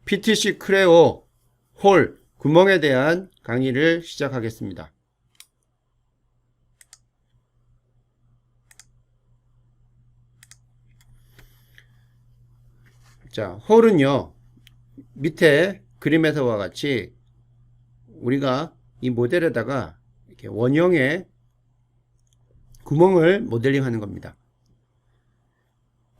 PTC 크레오 홀 구멍에 대한 강의를 시작하겠습니다. 자, 홀은요, 밑에 그림에서와 같이 우리가 이 모델에다가 이렇게 원형의 구멍을 모델링 하는 겁니다.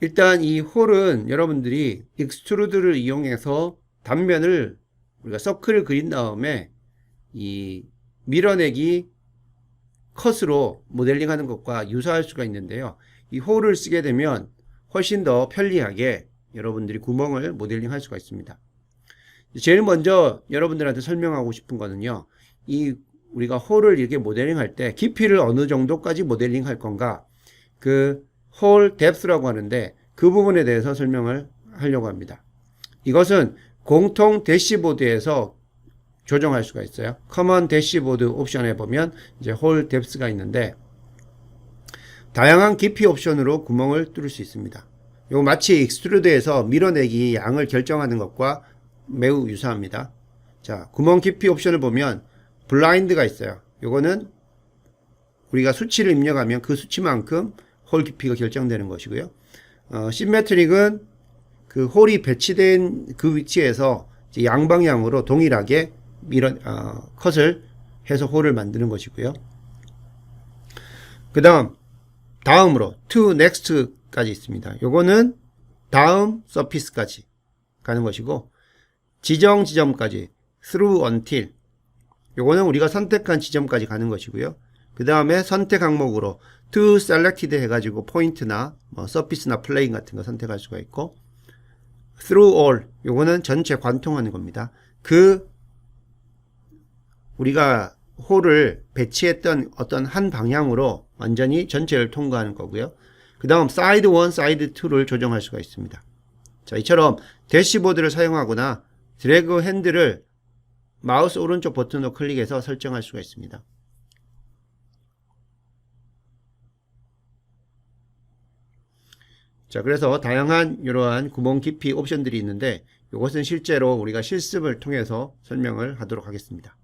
일단 이 홀은 여러분들이 익스트루드를 이용해서 단면을 우리가 서클을 그린 다음에 이 밀어내기 컷으로 모델링 하는 것과 유사할 수가 있는데요. 이 홀을 쓰게 되면 훨씬 더 편리하게 여러분들이 구멍을 모델링 할 수가 있습니다. 제일 먼저 여러분들한테 설명하고 싶은 거는요, 이 우리가 홀을 이렇게 모델링 할 때 깊이를 어느 정도까지 모델링 할 건가, 그 홀 뎁스라고 하는데 그 부분에 대해서 설명을 하려고 합니다. 이것은 공통 대시보드에서 조정할 수가 있어요. 커먼 대시보드 옵션에 보면 이제 홀 뎁스가 있는데 다양한 깊이 옵션으로 구멍을 뚫을 수 있습니다. 이거 마치 익스트루드에서 밀어내기 양을 결정하는 것과 매우 유사합니다. 자, 구멍 깊이 옵션을 보면 블라인드가 있어요. 요거는 우리가 수치를 입력하면 그 수치만큼 홀 깊이가 결정되는 것이고요. 시메트릭은 그 홀이 배치된 그 위치에서 이제 양방향으로 동일하게 컷을 해서 홀을 만드는 것이고요. 그 다음으로 to next까지 있습니다. 요거는 다음 서피스까지 가는 것이고, 지점까지 through until, 요거는 우리가 선택한 지점까지 가는 것이고요. 그 다음에 선택 항목으로 to selected 해가지고 포인트나 서피스나 플레인 같은 거 선택할 수가 있고, through all, 요거는 전체 관통하는 겁니다. 우리가 홀을 배치했던 어떤 한 방향으로 완전히 전체를 통과하는 거고요. 그 다음 side 1, side 2를 조정할 수가 있습니다. 자, 이처럼 대시보드를 사용하거나 드래그 핸들을 마우스 오른쪽 버튼으로 클릭해서 설정할 수가 있습니다. 자, 그래서 다양한 이러한 구멍 깊이 옵션들이 있는데 이것은 실제로 우리가 실습을 통해서 설명을 하도록 하겠습니다.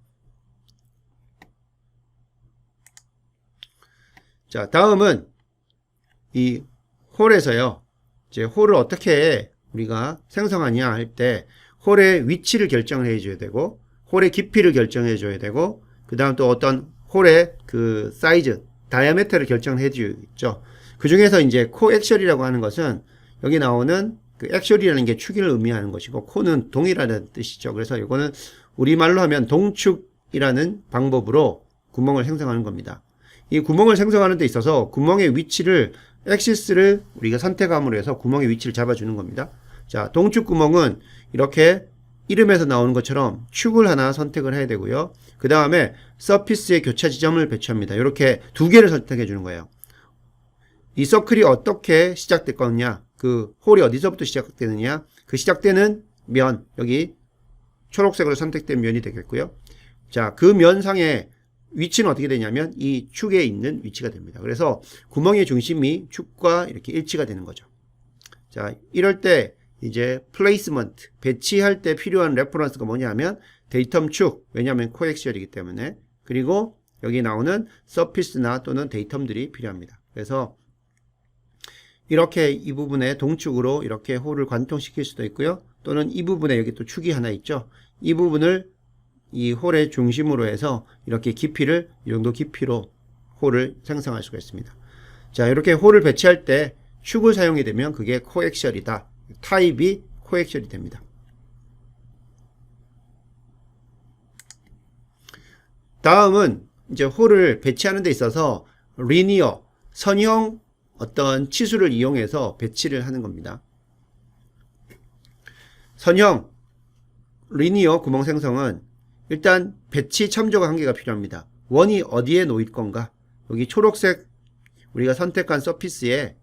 자, 다음은 이 홀에서요, 이제 홀을 어떻게 우리가 생성하냐 할 때 홀의 위치를 결정을 해줘야 되고, 홀의 깊이를 결정해 줘야 되고, 그 다음 또 어떤 홀의 그 사이즈, 다이아메터를 결정을 해주죠. 그 중에서 이제 코액셜이라고 하는 것은 여기 나오는 그 액셜이라는 게 축을 의미하는 것이고, 코는 동이라는 뜻이죠. 그래서 이거는 우리말로 하면 동축이라는 방법으로 구멍을 생성하는 겁니다. 이 구멍을 생성하는 데 있어서 구멍의 위치를, 액시스를 우리가 선택함으로 해서 구멍의 위치를 잡아주는 겁니다. 자, 동축 구멍은 이렇게 이름에서 나오는 것처럼 축을 하나 선택을 해야 되고요. 그 다음에 서피스의 교차 지점을 배치합니다. 이렇게 두 개를 선택해 주는 거예요. 이 서클이 어떻게 시작될 거냐, 그 홀이 어디서부터 시작되느냐, 그 시작되는 면, 여기 초록색으로 선택된 면이 되겠고요. 자, 그 면상의 위치는 어떻게 되냐면 이 축에 있는 위치가 됩니다. 그래서 구멍의 중심이 축과 이렇게 일치가 되는 거죠. 자, 이럴 때 이제 플레이스먼트, 배치할 때 필요한 레퍼런스가 뭐냐면 데이텀 축, 왜냐하면 코액셜이기 때문에, 그리고 여기 나오는 서피스나 또는 데이텀들이 필요합니다. 그래서 이렇게 이 부분에 동축으로 이렇게 홀을 관통시킬 수도 있고요. 또는 이 부분에 여기 또 축이 하나 있죠. 이 부분을 이 홀의 중심으로 해서 이렇게 깊이를, 이 정도 깊이로 홀을 생성할 수가 있습니다. 자, 이렇게 홀을 배치할 때 축을 사용이 되면 그게 코액셜이다. 타입이 코액셜이 됩니다. 다음은 이제 홀을 배치하는 데 있어서 리니어, 선형 어떤 치수를 이용해서 배치를 하는 겁니다. 선형, 리니어 구멍 생성은 일단 배치 참조가 한 개가 필요합니다. 원이 어디에 놓일 건가? 여기 초록색 우리가 선택한 서피스에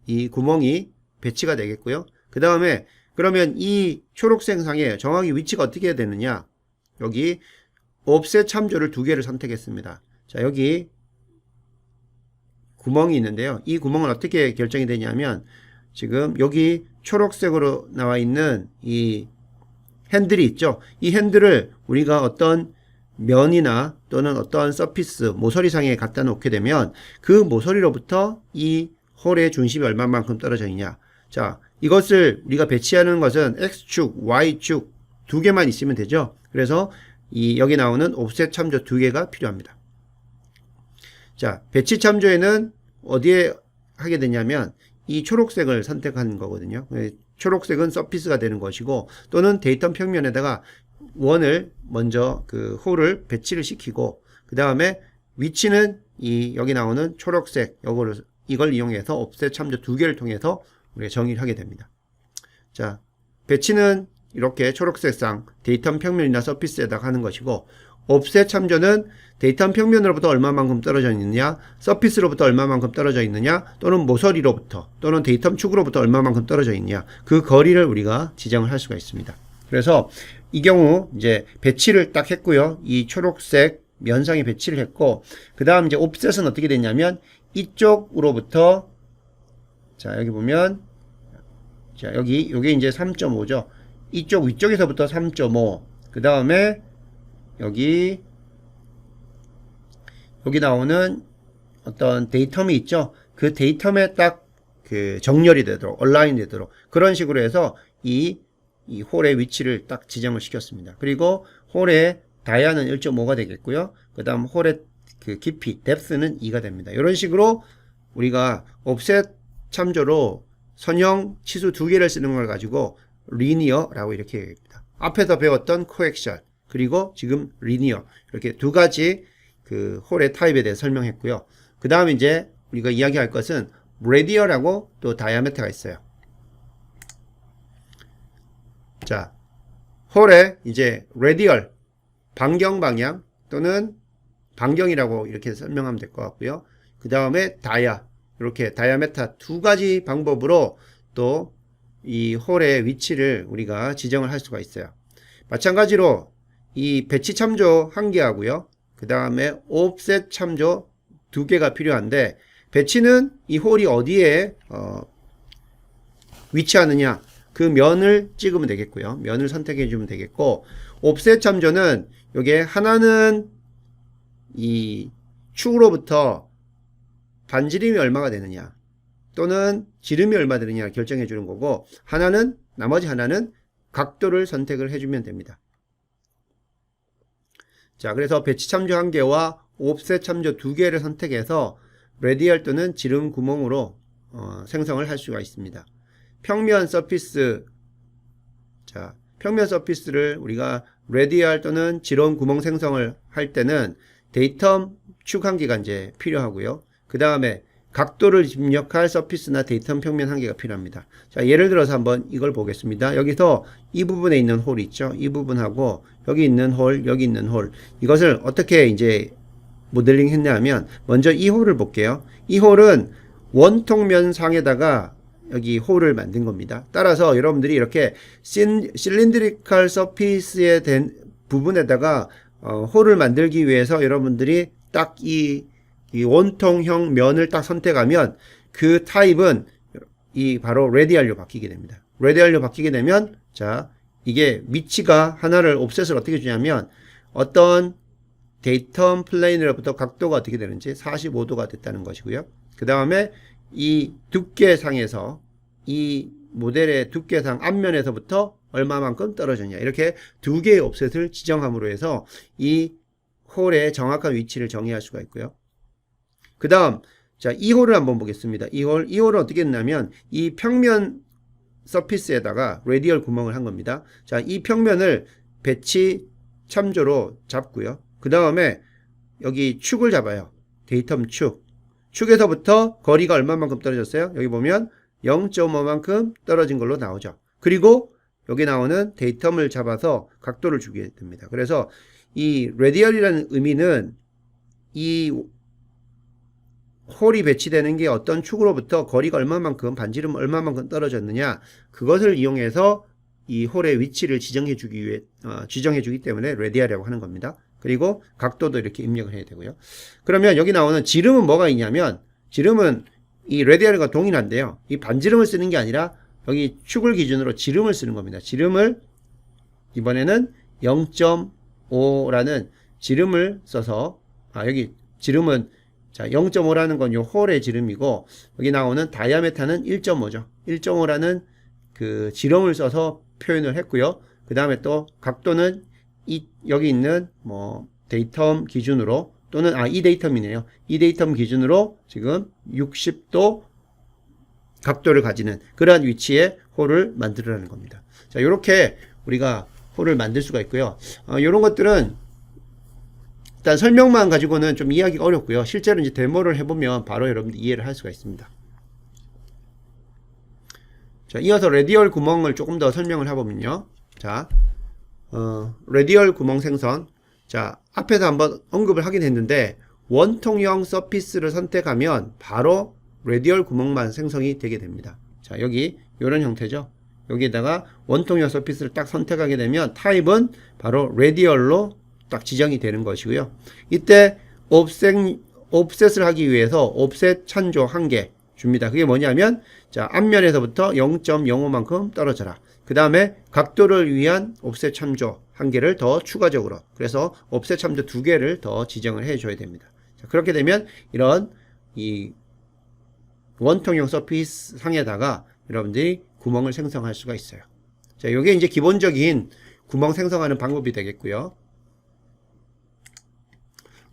이 구멍이 배치가 되겠고요. 그 다음에 그러면 이 초록색 상에 정확히 위치가 어떻게 해야 되느냐? 여기 옵셋 참조를 두 개를 선택했습니다. 자, 여기 구멍이 있는데요. 이 구멍은 어떻게 결정이 되냐면 지금 여기 초록색으로 나와 있는 이 핸들이 있죠. 이 핸들을 우리가 어떤 면이나 또는 어떤 서피스, 모서리상에 갖다 놓게 되면 그 모서리로부터 이 홀의 중심이 얼마만큼 떨어져 있냐. 자, 이것을 우리가 배치하는 것은 X축, Y축 두 개만 있으면 되죠. 그래서 여기 나오는 옵셋 참조 두 개가 필요합니다. 자, 배치 참조에는 어디에 하게 되냐면 이 초록색을 선택하는 거거든요. 초록색은 서피스가 되는 것이고 또는 데이터 평면에다가 원을 먼저 그 홀을 배치를 시키고 그 다음에 위치는 여기 나오는 초록색 이걸 이용해서 옵셋 참조 두 개를 통해서 우리가 정의를 하게 됩니다. 자, 배치는 이렇게 초록색상 데이터 평면이나 서피스에다가 하는 것이고 옵셋 참조는 데이터 평면으로부터 얼마만큼 떨어져 있느냐, 서피스로부터 얼마만큼 떨어져 있느냐, 또는 모서리로부터 또는 데이터 축으로부터 얼마만큼 떨어져 있느냐, 그 거리를 우리가 지정을 할 수가 있습니다. 그래서 이 경우 이제 배치를 딱 했고요. 이 초록색 면상에 배치를 했고 그 다음 이제 옵셋은 어떻게 됐냐면 이쪽으로부터 자 여기 보면 자 여기 요게 이제 3.5죠. 이쪽 위쪽에서부터 3.5 그 다음에 여기 나오는 어떤 데이텀이 있죠. 그 데이텀에 딱 그 정렬이 되도록 얼라인 되도록 그런 식으로 해서 이 홀의 위치를 딱 지정을 시켰습니다. 그리고 홀의 다이아는 1.5가 되겠고요. 그 다음 홀의 그 깊이, 뎁스는 2가 됩니다. 이런 식으로 우리가 옵셋 참조로 선형 치수 두 개를 쓰는 걸 가지고 리니어라고 이렇게 얘기합니다. 앞에서 배웠던 코엑셜 그리고 지금 리니어 이렇게 두 가지 그 홀의 타입에 대해 설명했고요. 그 다음에 이제 우리가 이야기할 것은 레디얼하고 또 다이아메터가 있어요. 자, 홀의 이제 레디얼 반경 방향 또는 반경이라고 이렇게 설명하면 될 것 같고요. 그 다음에 이렇게 다이아메타 두 가지 방법으로 또 이 홀의 위치를 우리가 지정을 할 수가 있어요. 마찬가지로 이 배치 참조 한 개하고요. 그 다음에 옵셋 참조 두 개가 필요한데 배치는 이 홀이 어디에 위치하느냐 그 면을 찍으면 되겠고요. 면을 선택해 주면 되겠고 옵셋 참조는 요게 하나는 이 축으로부터 반지름이 얼마가 되느냐 또는 지름이 얼마 되느냐 결정해 주는 거고 나머지 하나는 각도를 선택을 해주면 됩니다. 자, 그래서 배치 참조 한 개와 옵셋 참조 두 개를 선택해서 레디얼 또는 지름 구멍으로 생성을 할 수가 있습니다. 평면 서피스 자, 평면 서피스를 우리가 레디얼 또는 지름 구멍 생성을 할 때는 데이텀 축 한 개가 이제 필요하고요. 그 다음에 각도를 입력할 서피스나 데이텀 평면 한 개가 필요합니다. 자, 예를 들어서 한번 이걸 보겠습니다. 여기서 이 부분에 있는 홀이 있죠. 이 부분하고 여기 있는 홀, 여기 있는 홀. 이것을 어떻게 이제 모델링 했냐면 먼저 이 홀을 볼게요. 이 홀은 원통면 상에다가 여기 홀을 만든 겁니다. 따라서 여러분들이 이렇게 실린드리컬 서피스에 된 부분에다가 홀을 만들기 위해서 여러분들이 딱 이 원통형 면을 딱 선택하면 그 타입은 바로 레디알로 바뀌게 됩니다. 레디알로 바뀌게 되면 자 이게 위치가 하나를 옵셋을 어떻게 주냐면 어떤 데이텀 플레인으로부터 각도가 어떻게 되는지 45도가 됐다는 것이고요. 그 다음에 이 두께상에서 이 모델의 두께상 앞면에서부터 얼마만큼 떨어졌냐 이렇게 두 개의 옵셋을 지정함으로 해서 이 홀의 정확한 위치를 정의할 수가 있고요. 그 다음 자, 이 홀을 한번 보겠습니다. 이 홀은 어떻게 했냐면 이 평면 서피스에다가 레디얼 구멍을 한 겁니다. 자, 이 평면을 배치 참조로 잡고요. 그 다음에 여기 축을 잡아요. 데이텀 축에서부터 거리가 얼마만큼 떨어졌어요? 여기 보면 0.5만큼 떨어진 걸로 나오죠. 그리고 여기 나오는 데이텀을 잡아서 각도를 주게 됩니다. 그래서 이 레디얼이라는 의미는 이 홀이 배치되는 게 어떤 축으로부터 거리가 얼마만큼 반지름 얼마만큼 떨어졌느냐 그것을 이용해서 이 홀의 위치를 지정해 주기 때문에 레디얼이라고 하는 겁니다. 그리고 각도도 이렇게 입력을 해야 되고요. 그러면 여기 나오는 지름은 뭐가 있냐면 지름은 이 레디얼과 동일한데요. 이 반지름을 쓰는 게 아니라 여기 축을 기준으로 지름을 쓰는 겁니다. 지름을 이번에는 0.5라는 지름을 써서 여기 지름은 자 0.5라는 건 요 홀의 지름이고 여기 나오는 다이아메타는 1.5죠. 1.5라는 그 지름을 써서 표현을 했고요. 그 다음에 또 각도는 여기 있는 뭐 데이텀 기준으로 또는 이 데이텀이네요. 이 데이텀 기준으로 지금 60도 각도를 가지는 그러한 위치에 홀을 만들으라는 겁니다. 자, 이렇게 우리가 홀을 만들 수가 있고요. 이런 것들은 일단 설명만 가지고는 좀 이해하기가 어렵고요. 실제로 이제 데모를 해보면 바로 여러분들 이해를 할 수가 있습니다. 자, 이어서 레디얼 구멍을 조금 더 설명을 해보면요. 자, 레디얼 구멍 생성. 자, 앞에서 한번 언급을 하긴 했는데 원통형 서피스를 선택하면 바로 레디얼 구멍만 생성이 되게 됩니다. 자, 여기 이런 형태죠. 여기에다가 원통형 서피스를 딱 선택하게 되면 타입은 바로 레디얼로 딱 지정이 되는 것이고요. 이때 옵셋을 하기 위해서 옵셋 찬조 1개 줍니다. 그게 뭐냐면 자, 앞면에서부터 0.05만큼 떨어져라. 그 다음에 각도를 위한 옵셋 참조 1개를 더 추가적으로, 그래서 옵셋 참조 2개를 더 지정을 해줘야 됩니다. 자, 그렇게 되면 이런 이 원통형 서피스 상에다가 여러분들이 구멍을 생성할 수가 있어요. 자, 이게 이제 기본적인 구멍 생성하는 방법이 되겠고요.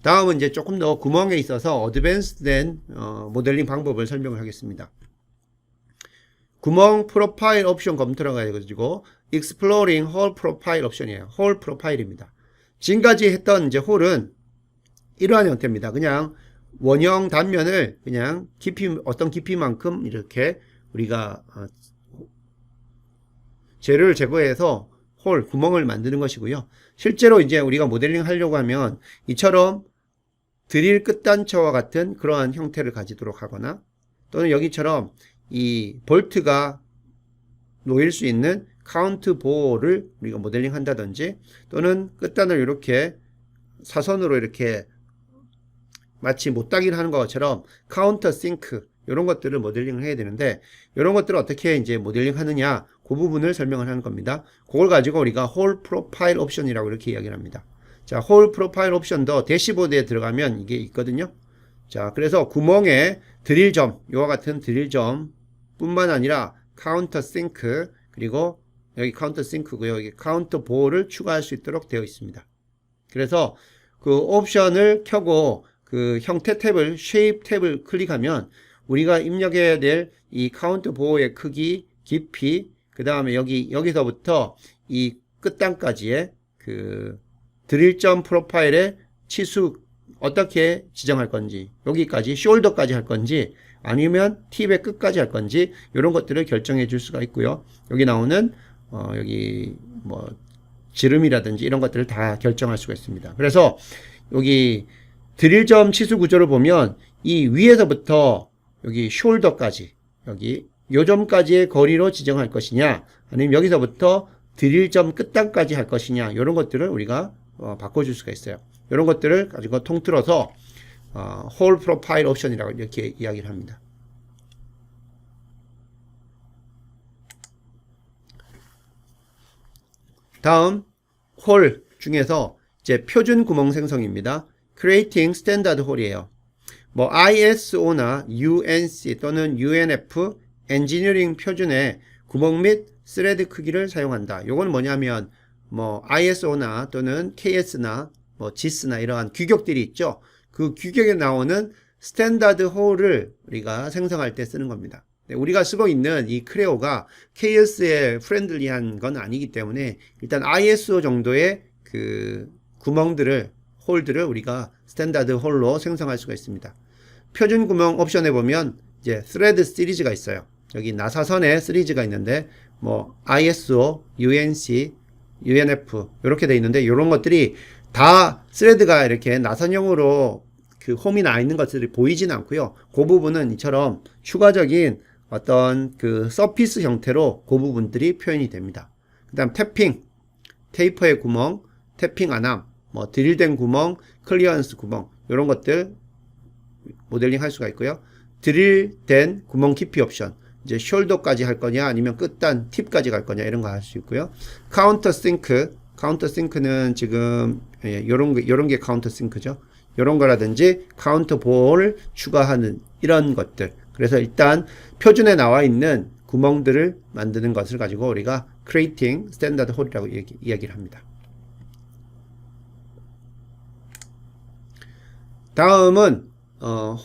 다음은 이제 조금 더 구멍에 있어서 어드밴스된 모델링 방법을 설명을 하겠습니다. 구멍 프로파일 옵션 검토라고 해가지고 Exploring Hole Profile 옵션이에요. 홀 프로파일입니다. 지금까지 했던 이제 홀은 이러한 형태입니다. 그냥 원형 단면을 그냥 깊이, 어떤 깊이만큼 이렇게 우리가 재료를 제거해서 홀, 구멍을 만드는 것이고요. 실제로 이제 우리가 모델링 하려고 하면 이처럼 드릴 끝단처와 같은 그러한 형태를 가지도록 하거나 또는 여기처럼 이 볼트가 놓일 수 있는 카운트 보호를 우리가 모델링 한다든지 또는 끝단을 이렇게 사선으로 이렇게 마치 못따기를 하는 것처럼 카운터 싱크 이런 것들을 모델링을 해야 되는데 이런 것들을 어떻게 이제 모델링 하느냐 그 부분을 설명을 하는 겁니다. 그걸 가지고 우리가 홀 프로파일 옵션이라고 이렇게 이야기를 합니다. 자, 홀 프로파일 옵션도 대시보드에 들어가면 이게 있거든요. 자, 그래서 구멍에 드릴점, 이와 같은 드릴점 뿐만 아니라 카운터 싱크, 그리고 여기 카운터 싱크고요. 여기 카운터 보호를 추가할 수 있도록 되어 있습니다. 그래서 그 옵션을 켜고 그 형태 탭을, 쉐입 탭을 클릭하면 우리가 입력해야 될 이 카운트 보호의 크기, 깊이, 그 다음에 여기서부터 이 끝단까지의 그 드릴점 프로파일의 치수 어떻게 지정할 건지, 여기까지 숄더까지 할 건지 아니면 팁의 끝까지 할 건지 이런 것들을 결정해 줄 수가 있고요. 여기 나오는 여기 뭐 지름이라든지 이런 것들을 다 결정할 수가 있습니다. 그래서 여기 드릴점 치수 구조를 보면 이 위에서부터 여기 숄더까지 여기 요 점까지의 거리로 지정할 것이냐 아니면 여기서부터 드릴점 끝단까지 할 것이냐 이런 것들을 우리가 바꿔줄 수가 있어요. 이런 것들을 가지고 통틀어서 홀 프로파일 옵션이라고 이렇게 이야기를 합니다. 다음 홀 중에서 이제 표준 구멍 생성입니다. Creating Standard Hole이에요. 뭐 ISO나 UNC 또는 UNF 엔지니어링 표준의 구멍 및 스레드 크기를 사용한다. 요건 뭐냐면 뭐 ISO나 또는 KS나 뭐 GIS나 이러한 규격들이 있죠. 그 규격에 나오는 스탠다드 홀을 우리가 생성할 때 쓰는 겁니다. 우리가 쓰고 있는 이 크레오가 KS에 프렌들리한 건 아니기 때문에 일단 ISO 정도의 그 구멍들을 홀들을 우리가 스탠다드 홀로 생성할 수가 있습니다. 표준 구멍 옵션에 보면 이제 스레드 시리즈가 있어요. 여기 나사선에 시리즈가 있는데 뭐 ISO, UNC, UNF 이렇게 돼 있는데 이런 것들이 다 스레드가 이렇게 나선형으로 그 홈이 나 있는 것들이 보이진 않고요. 그 부분은 이처럼 추가적인 어떤 그 서피스 형태로 그 부분들이 표현이 됩니다. 그 다음 태핑, 테이퍼의 구멍, 태핑 안함, 뭐 드릴된 구멍, 클리어런스 구멍 이런 것들 모델링 할 수가 있고요. 드릴된 구멍 깊이 옵션, 이제 숄더까지 할 거냐 아니면 끝단 팁까지 갈 거냐 이런 거 할 수 있고요. 카운터 싱크는 지금 요런 게 카운터 싱크죠. 요런 거라든지 카운터 볼을 추가하는 이런 것들. 그래서 일단 표준에 나와 있는 구멍들을 만드는 것을 가지고 우리가 creating standard hole이라고 이야기를 합니다. 다음은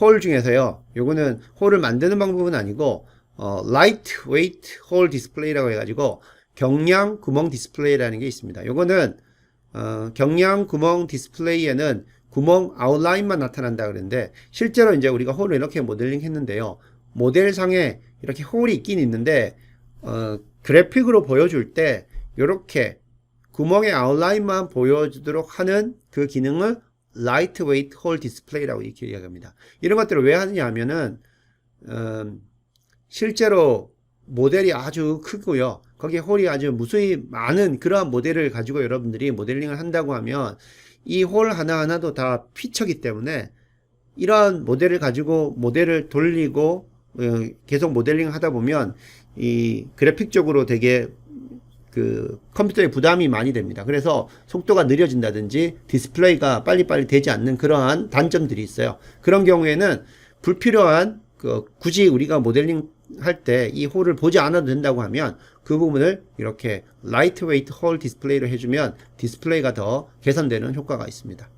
홀 중에서요. 요거는 홀을 만드는 방법은 아니고 lightweight hole display라고 해가지고 경량 구멍 디스플레이라는 게 있습니다. 요거는 경량 구멍 디스플레이에는 구멍 아웃라인만 나타난다 그러는데 실제로 이제 우리가 홀을 이렇게 모델링 했는데요. 모델상에 이렇게 홀이 있긴 있는데 그래픽으로 보여줄 때 이렇게 구멍의 아웃라인만 보여주도록 하는 그 기능을 lightweight hole display라고 이렇게 이야기합니다. 이런 것들을 왜 하느냐 하면은 실제로 모델이 아주 크고요. 거기에 홀이 아주 무수히 많은 그러한 모델을 가지고 여러분들이 모델링을 한다고 하면 이 홀 하나하나도 다 피처기 때문에 이러한 모델을 가지고 모델을 돌리고 계속 모델링을 하다 보면 이 그래픽적으로 되게 그 컴퓨터에 부담이 많이 됩니다. 그래서 속도가 느려진다든지 디스플레이가 빨리빨리 되지 않는 그러한 단점들이 있어요. 그런 경우에는 불필요한 굳이 우리가 모델링 할 때 이 홀을 보지 않아도 된다고 하면 그 부분을 이렇게 라이트웨이트 홀 디스플레이로 해주면 디스플레이가 더 개선되는 효과가 있습니다.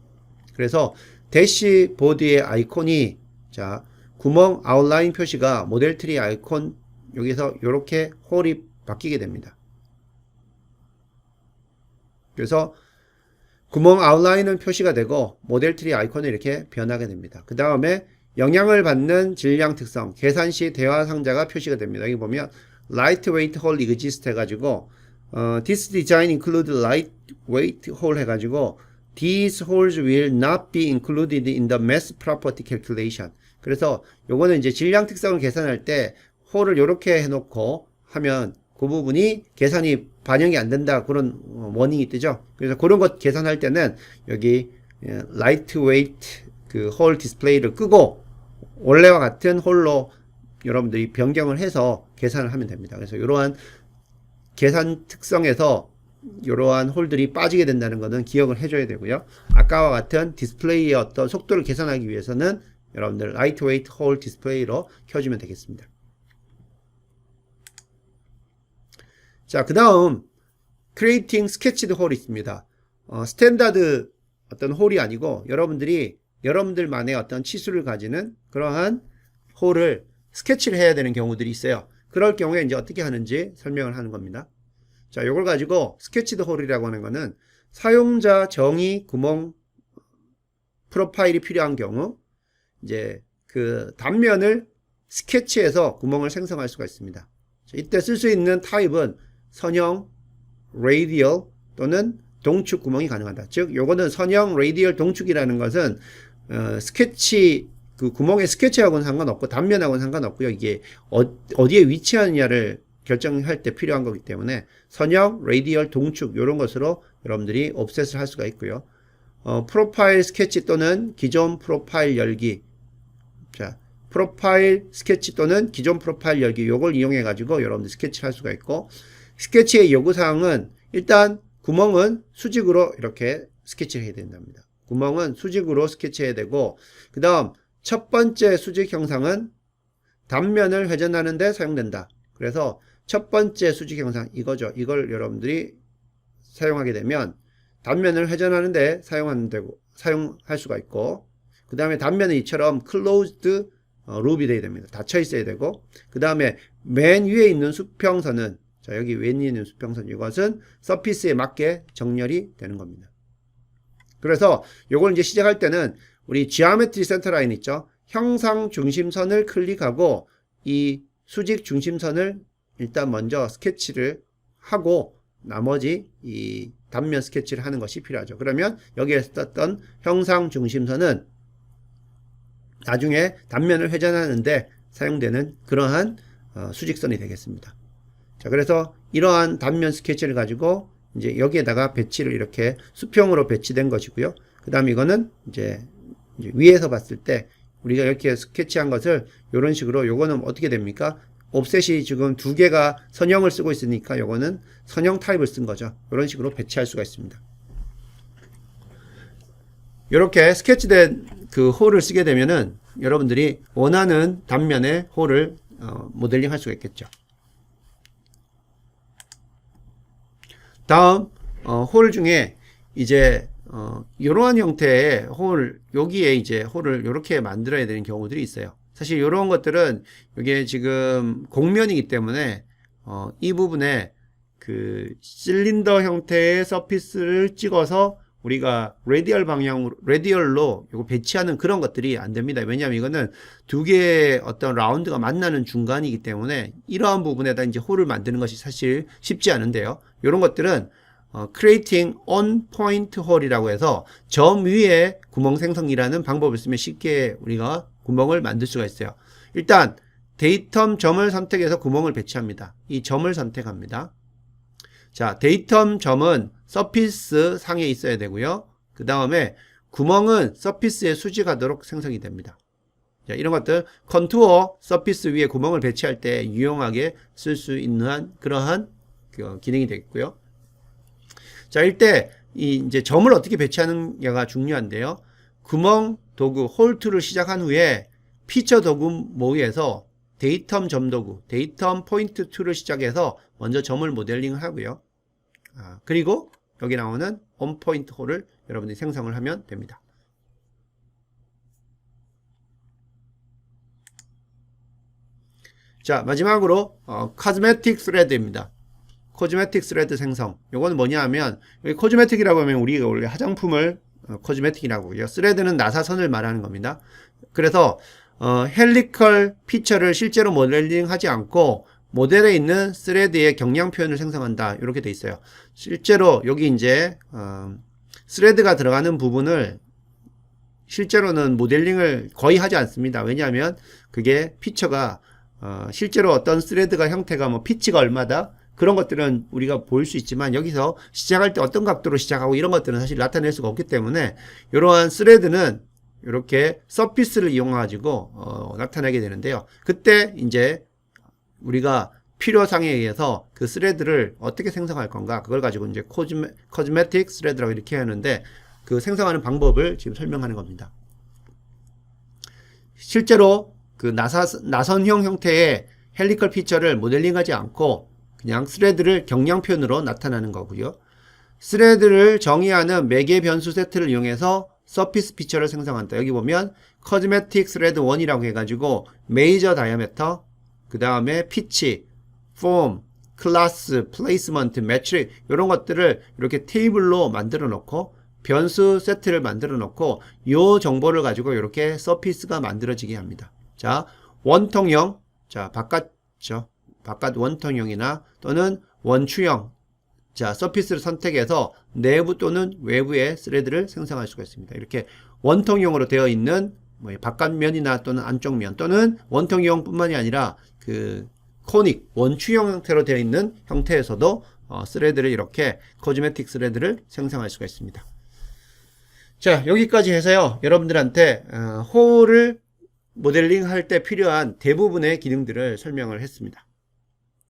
그래서 대시보드의 아이콘이 자 구멍 아웃라인 표시가 모델 트리 아이콘 여기서 이렇게 홀이 바뀌게 됩니다. 그래서 구멍 아웃라인은 표시가 되고 모델 트리 아이콘은 이렇게 변하게 됩니다. 그 다음에 영향을 받는 질량 특성, 계산 시 대화 상자가 표시가 됩니다. 여기 보면 lightweight hole exist 해가지고 this design include lightweight hole 해가지고 these holes will not be included in the mass property calculation. 그래서 요거는 이제 질량 특성을 계산할 때 홀을 요렇게 해놓고 하면 그 부분이 계산이 반영이 안 된다 그런 워닝이 뜨죠. 그래서 그런 것 계산할 때는 여기 lightweight 그 홀 디스플레이를 끄고 원래와 같은 홀로 여러분들이 변경을 해서 계산을 하면 됩니다. 그래서 이러한 계산 특성에서 이러한 홀들이 빠지게 된다는 것은 기억을 해줘야 되고요. 아까와 같은 디스플레이의 어떤 속도를 계산하기 위해서는 여러분들 라이트웨이트 홀 디스플레이로 켜주면 되겠습니다. 자, 그 다음 creating sketched 홀이 있습니다. 스탠다드 어떤 홀이 아니고 여러분들만의 어떤 치수를 가지는 그러한 홀을 스케치를 해야 되는 경우들이 있어요. 그럴 경우에 이제 어떻게 하는지 설명을 하는 겁니다. 자, 이걸 가지고 스케치드 홀이라고 하는 거는 사용자 정의 구멍 프로파일이 필요한 경우 이제 그 단면을 스케치해서 구멍을 생성할 수가 있습니다. 자, 이때 쓸 수 있는 타입은 선형, 레이디얼 또는 동축 구멍이 가능하다. 즉, 요거는 선형, 레이디얼, 동축이라는 것은 스케치 그 구멍의 스케치하고는 상관없고 단면하고는 상관없고요. 이게 어디에 위치하느냐를 결정할 때 필요한 거기 때문에 선형, 레이디얼, 동축 이런 것으로 여러분들이 옵셋을 할 수가 있고요. 프로파일 스케치 또는 기존 프로파일 열기. 자, 프로파일 스케치 또는 기존 프로파일 열기 요걸 이용해 가지고 여러분들 스케치를 할 수가 있고 스케치의 요구사항은 일단 구멍은 수직으로 이렇게 스케치를 해야 된답니다. 구멍은 수직으로 스케치해야 되고 그 다음 첫 번째 수직 형상은 단면을 회전하는 데 사용된다. 그래서 첫 번째 수직 형상 이거죠. 이걸 여러분들이 사용하게 되면 단면을 회전하는 데 사용할 수가 있고 그 다음에 단면은 이처럼 closed loop이 돼야 됩니다. 닫혀 있어야 되고 그 다음에 맨 위에 있는 수평선은 자 여기 맨 위에 있는 수평선 이것은 서피스에 맞게 정렬이 되는 겁니다. 그래서 요걸 이제 시작할 때는 우리 지오메트리 센터 라인 있죠. 형상 중심선을 클릭하고 이 수직 중심선을 일단 먼저 스케치를 하고 나머지 이 단면 스케치를 하는 것이 필요하죠. 그러면 여기에 썼던 형상 중심선은 나중에 단면을 회전하는데 사용되는 그러한 수직선이 되겠습니다. 자, 그래서 이러한 단면 스케치를 가지고 이제 여기에다가 배치를 이렇게 수평으로 배치된 것이고요. 그 다음 이거는 이제 위에서 봤을 때 우리가 이렇게 스케치한 것을 이런 식으로 요거는 어떻게 됩니까? 옵셋이 지금 두 개가 선형을 쓰고 있으니까 요거는 선형 타입을 쓴 거죠. 이런 식으로 배치할 수가 있습니다. 이렇게 스케치된 그 홀을 쓰게 되면은 여러분들이 원하는 단면의 홀을 모델링 할 수가 있겠죠. 다음 홀 중에 이제 이러한 형태의 홀, 여기에 이제 홀을 이렇게 만들어야 되는 경우들이 있어요. 사실 이런 것들은 이게 지금 곡면이기 때문에 이 부분에 그 실린더 형태의 서피스를 찍어서 우리가 레디얼 방향으로, 레디얼로 이거 배치하는 그런 것들이 안 됩니다. 왜냐하면 이거는 두 개의 어떤 라운드가 만나는 중간이기 때문에 이러한 부분에다 이제 홀을 만드는 것이 사실 쉽지 않은데요. 이런 것들은 creating on point hole이라고 해서 점 위에 구멍 생성이라는 방법을 쓰면 쉽게 우리가 구멍을 만들 수가 있어요. 일단 데이텀 점을 선택해서 구멍을 배치합니다. 이 점을 선택합니다. 자, 데이텀 점은 서피스 상에 있어야 되고요. 그 다음에 구멍은 서피스에 수직하도록 생성이 됩니다. 자, 이런 것들 컨투어 서피스 위에 구멍을 배치할 때 유용하게 쓸 수 있는 그러한 기능이 되겠고요. 자, 이때 이제 점을 어떻게 배치하느냐가 중요한데요. 구멍 도구 홀 툴을 시작한 후에 피처 도구 모의에서 데이텀 점 도구, 데이텀 포인트 툴을 시작해서 먼저 점을 모델링을 하고요. 그리고 여기 나오는 온 포인트 홀을 여러분들이 생성을 하면 됩니다. 자, 마지막으로 코스메틱 스레드입니다. 코스메틱 스레드 생성. 요거는 뭐냐 하면 여기 코스메틱이라고 하면 우리가 원래 화장품을 코스메틱이라고 하고요. 스레드는 나사선을 말하는 겁니다. 그래서 헬리컬 피처를 실제로 모델링하지 않고 모델에 있는 스레드의 경량 표현을 생성한다. 이렇게 돼 있어요. 실제로 여기 이제 스레드가 들어가는 부분을 실제로는 모델링을 거의 하지 않습니다. 왜냐하면 그게 피처가 실제로 어떤 스레드가 형태가 뭐 피치가 얼마다 그런 것들은 우리가 볼 수 있지만 여기서 시작할 때 어떤 각도로 시작하고 이런 것들은 사실 나타낼 수가 없기 때문에 이러한 스레드는 이렇게 서피스를 이용해가지고 나타내게 되는데요. 그때 이제 우리가 필요상에 의해서 그 스레드를 어떻게 생성할 건가 그걸 가지고 이제 코스메틱 스레드라고 이렇게 하는데 그 생성하는 방법을 지금 설명하는 겁니다. 실제로 그 나선형 형태의 헬리컬 피처를 모델링하지 않고 그냥 스레드를 경량 표현으로 나타나는 거고요. 스레드를 정의하는 매개 변수 세트를 이용해서 서피스 피처를 생성한다. 여기 보면 코스메틱 스레드 1이라고 해가지고 메이저 다이아메터, 그 다음에 피치, 폼, 클래스, 플레이스먼트, 매트릭 이런 것들을 이렇게 테이블로 만들어 놓고 변수 세트를 만들어 놓고 이 정보를 가지고 이렇게 서피스가 만들어지게 합니다. 자, 원통형, 자 바깥죠. 바깥 원통형이나 또는 원추형, 자 서피스를 선택해서 내부 또는 외부의 스레드를 생성할 수가 있습니다. 이렇게 원통형으로 되어 있는 바깥면이나 또는 안쪽면 또는 원통형뿐만이 아니라 그 코닉 원추형 형태로 되어 있는 형태에서도 스레드를 이렇게 코스메틱 스레드를 생성할 수가 있습니다. 자, 여기까지 해서요 여러분들한테 홀을 모델링 할 때 필요한 대부분의 기능들을 설명을 했습니다.